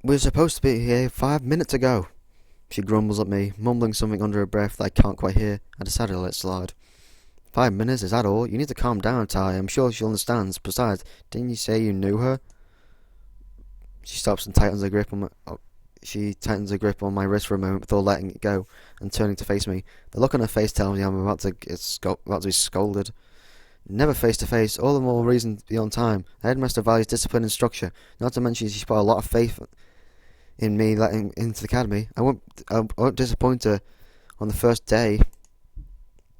We were supposed to be here 5 minutes ago. She grumbles at me, mumbling something under her breath that I can't quite hear. I decided to let it slide. 5 minutes, is that all? You need to calm down, Ty. I'm sure she'll understand. Besides, didn't you say you knew her? She stops and tightens her grip on my wrist for a moment before letting it go and turning to face me. The look on her face tells me I'm about to be scolded. Never face to face, all the more reason to be on time. The headmaster values discipline and structure. Not to mention she's put a lot of faith in me letting into the academy. I won't disappoint her on the first day.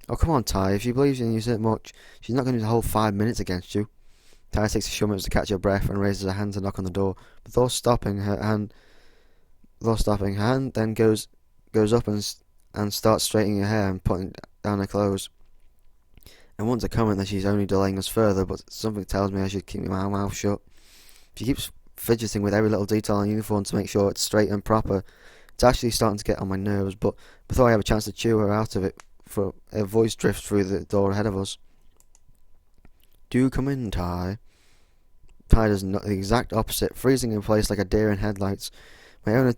Oh, come on, Ty. If she believes in you so much, she's not going to use the whole 5 minutes against you. Ty takes a few minutes to catch her breath and raises her hand to knock on the door. Before stopping, her hand then goes up and starts straightening her hair and putting down her clothes. I want to comment that she's only delaying us further, but something tells me I should keep my mouth shut. She keeps fidgeting with every little detail on the uniform to make sure it's straight and proper. It's actually starting to get on my nerves, but before I have a chance to chew her out of it, for a voice drifts through the door ahead of us. Do come in, Ty. Ty does the exact opposite, freezing in place like a deer in headlights. My own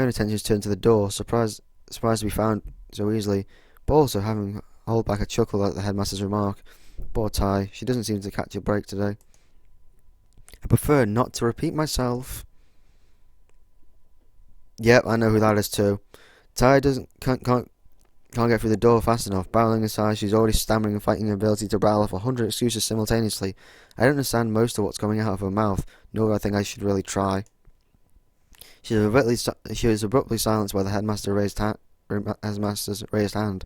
attentions turn to the door, surprised to be found so easily, but also having hold back a chuckle at the headmaster's remark. Poor Ty, she doesn't seem to catch a break today. I prefer not to repeat myself. Yep, I know who that is too. Ty can't get through the door fast enough. Barreling aside, she's already stammering and fighting her ability to rattle off 100 excuses simultaneously. I don't understand most of what's coming out of her mouth, nor do I think I should really try. She was abruptly silenced by the headmaster's raised hand.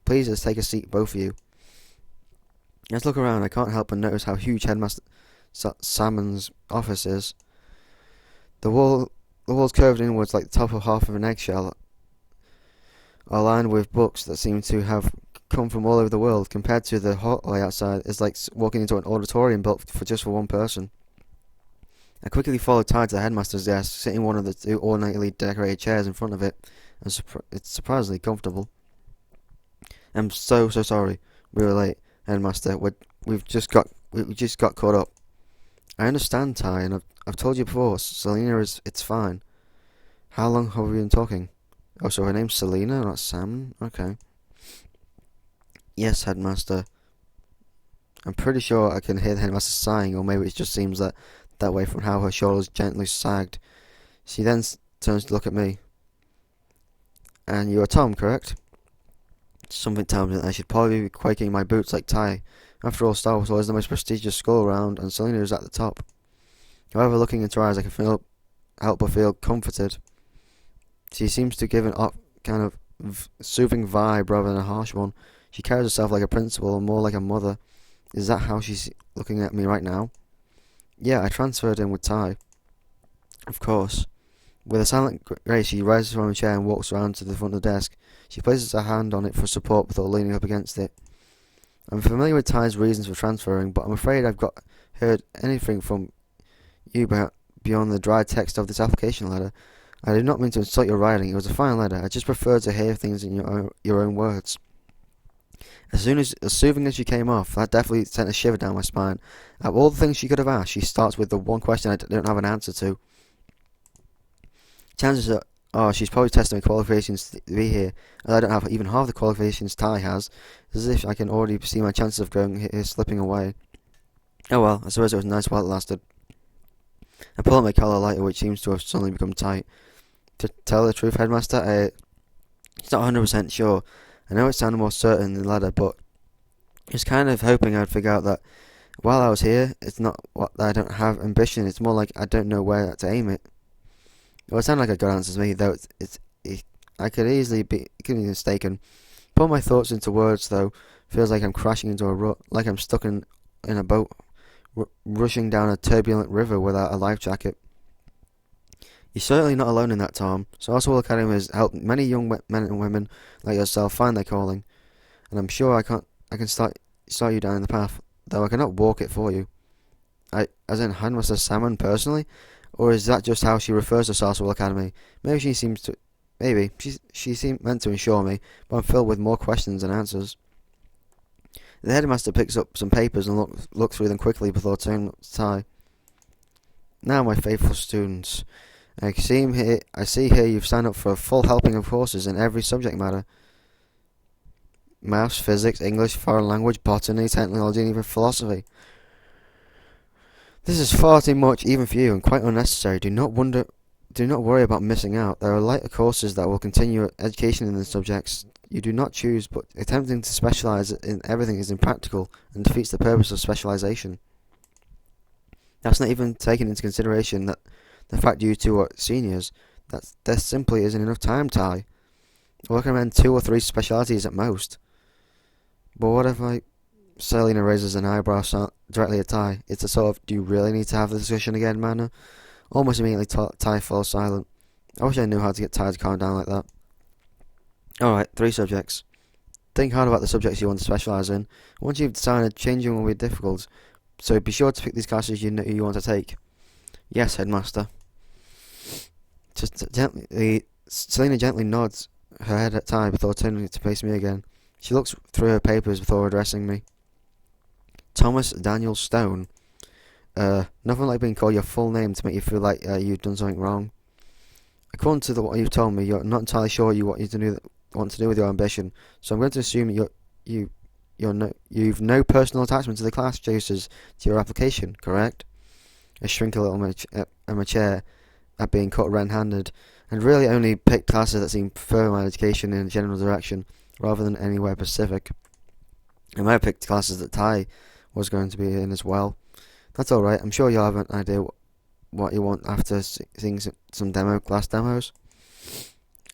Please, just take a seat, both of you. As I look around, I can't help but notice how huge Headmaster Salomon's office is. The walls curved inwards like the top of half of an eggshell are lined with books that seem to have come from all over the world. Compared to the hallway outside, it's like walking into an auditorium built for one person. I quickly followed Ty to the headmaster's desk, sitting in one of the two ornately decorated chairs in front of it, and it's surprisingly comfortable. I'm so sorry. We were late, headmaster. We just got caught up. I understand, Ty, and I've told you before. Selena it's fine. How long have we been talking? Oh, so her name's Selena, not Sam? Okay. Yes, headmaster. I'm pretty sure I can hear the headmaster sighing, or maybe it just seems that way from how her shoulders gently sagged. She then turns to look at me. And you are Tom, correct? Something tells me that I should probably be quaking my boots like Ty. After all, Starswirl is the most prestigious school around, and Selena is at the top. However, looking into her eyes, I can help but feel comforted. She seems to give an kind of soothing vibe rather than a harsh one. She carries herself like a principal, more like a mother. Is that how she's looking at me right now? Yeah, I transferred in with Ty. Of course. With a silent grace, she rises from her chair and walks around to the front of the desk. She places her hand on it for support before leaning up against it. I'm familiar with Ty's reasons for transferring, but I'm afraid I've heard anything from you beyond the dry text of this application letter. I did not mean to insult your writing. It was a fine letter. I just prefer to hear things in your own words. As soothing as she came off, that definitely sent a shiver down my spine. Out of all the things she could have asked, she starts with the one question I don't have an answer to. Chances are, she's probably testing my qualifications to be here, as I don't have even half the qualifications Ty has, as if I can already see my chances of going here slipping away. Oh well, I suppose it was nice while it lasted. I pull out my collar lighter, which seems to have suddenly become tight. To tell the truth, headmaster, I'm not 100% sure. I know it sounded more certain than the letter, but I was kind of hoping I'd figure out that while I was here, it's not that I don't have ambition, it's more like I don't know where to aim it. Well, it sounded like a good answer to me, though I could easily be mistaken. Put my thoughts into words, though, feels like I'm crashing into a rut, like I'm stuck in a boat, rushing down a turbulent river without a life jacket. You're certainly not alone in that, Tom. Starswirl Academy has helped many young men and women like yourself find their calling, and I'm sure I can start you down the path, though I cannot walk it for you. As in Headmistress Salomon personally, or is that just how she refers to Starswirl Academy? Maybe she seemed meant to assure me, but I'm filled with more questions than answers. The headmaster picks up some papers and looks through them quickly before turning to Ty. Now, my faithful students, I see here you've signed up for a full helping of courses in every subject matter. Maths, physics, English, foreign language, botany, technology, and even philosophy. This is far too much even for you and quite unnecessary. Do not worry about missing out. There are lighter courses that will continue your education in the subjects you do not choose, but attempting to specialize in everything is impractical and defeats the purpose of specialization. That's not even taking into consideration that the fact you two are seniors, that there simply isn't enough time, Ty. I recommend 2 or 3 specialities at most. But what if Selena raises an eyebrow directly at Ty? It's a sort of, do you really need to have the discussion again manner? Almost immediately Ty falls silent. I wish I knew how to get Ty to calm down like that. Alright, 3 subjects. Think hard about the subjects you want to specialise in. Once you've decided, changing will be difficult, so be sure to pick these classes you want to take. Yes, Headmaster. Selena gently nods her head at Ty before turning to face me again. She looks through her papers before addressing me. Thomas Daniel Stone. Nothing like being called your full name to make you feel like you've done something wrong. According to what you've told me, you're not entirely sure what you want to do with your ambition, so I'm going to assume you've no personal attachment to the class choices to your application, correct? I shrink a little in my chair at being caught red-handed, and really only picked classes that seemed further my education in a general direction, rather than anywhere specific. I might have picked classes that Ty was going to be in as well. That's alright, I'm sure you'll have an idea what you want after seeing some class demos.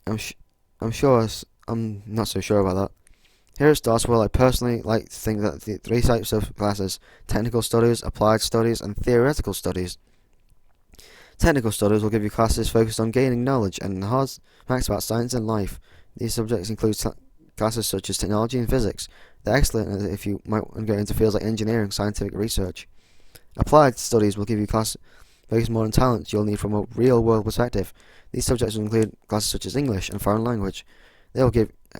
I'm not so sure about that. Here at Starswirl, I personally like to think that the 3 types of classes: technical studies, applied studies, and theoretical studies. Technical studies will give you classes focused on gaining knowledge and hard facts about science and life. These subjects include classes such as technology and physics. They're excellent if you might want to go into fields like engineering and scientific research. Applied studies will give you classes focused more on talents you'll need from a real-world perspective. These subjects will include classes such as English and foreign language. They will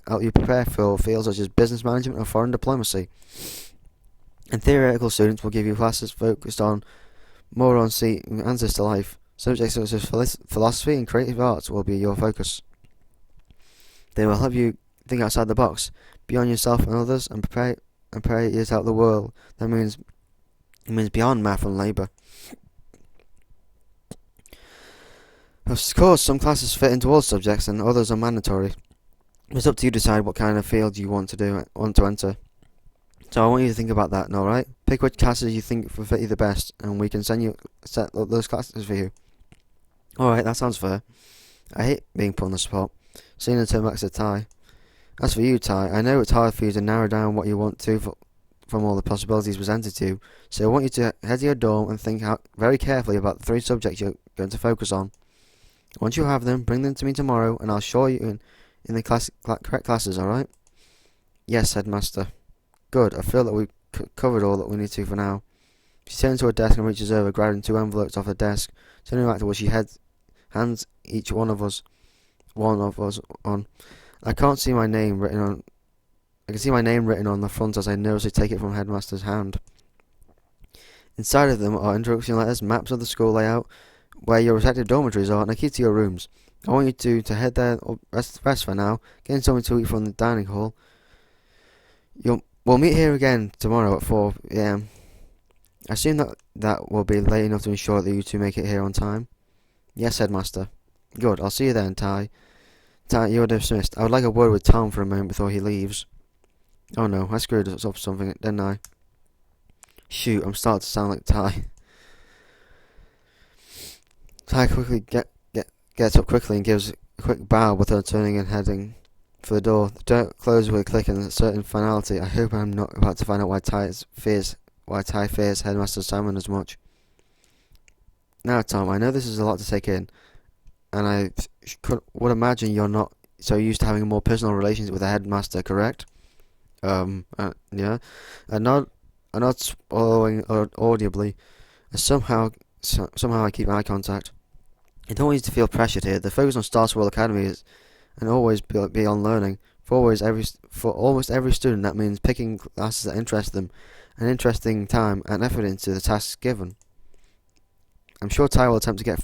help you prepare for fields such as business management or foreign diplomacy. And theoretical students will give you classes focused more on seeing answers to life. Subjects such as philosophy and creative arts will be your focus. They will help you think outside the box, beyond yourself and others, and prepare you to help the world. That means beyond math and labour. Of course, some classes fit into all subjects and others are mandatory. It's up to you to decide what kind of field you want to enter. So I want you to think about that, alright? Pick which classes you think will fit you the best, and we can set up those classes for you. Alright, that sounds fair. I hate being put on the spot. Selena turned back to Ty. As for you, Ty, I know it's hard for you to narrow down what you want to from all the possibilities presented to you, so I want you to head to your dorm and think out very carefully about the 3 subjects you're going to focus on. Once you have them, bring them to me tomorrow, and I'll show you in the correct classes, alright? Yes, Headmaster. Good, I feel that we've covered all that we need to for now. She turns to her desk and reaches over, grabbing 2 envelopes off her desk. Turning back to where she hands each one of us on. I can see my name written on the front as I nervously take it from Headmaster's hand. Inside of them are introduction letters, maps of the school layout, where your respective dormitories are, and a key to your rooms. I want you to head there or rest for now, getting something to eat from the dining hall. We'll meet here again tomorrow at 4 AM. I assume that will be late enough to ensure that you two make it here on time. Yes, Headmaster. Good, I'll see you then, Ty. Ty, you're dismissed. I would like a word with Tom for a moment before he leaves. Oh no, I screwed up something, didn't I? Shoot, I'm starting to sound like Ty. Ty quickly gets up quickly and gives a quick bow before turning and heading for the door. The door closes with a click and a certain finality. I hope I'm not about to find out why Ty fears Headmaster Salomon as much. Now, Tom, I know this is a lot to take in, and I would imagine you're not so used to having a more personal relationship with a headmaster, correct? Yeah. A nod swallowing audibly. Somehow I keep eye contact. I don't want you to feel pressured here. The focus on Starswirl Academy is and always be on learning. For almost every student, that means picking classes that interest them, and interesting time and effort into the tasks given. I'm sure Ty will attempt to get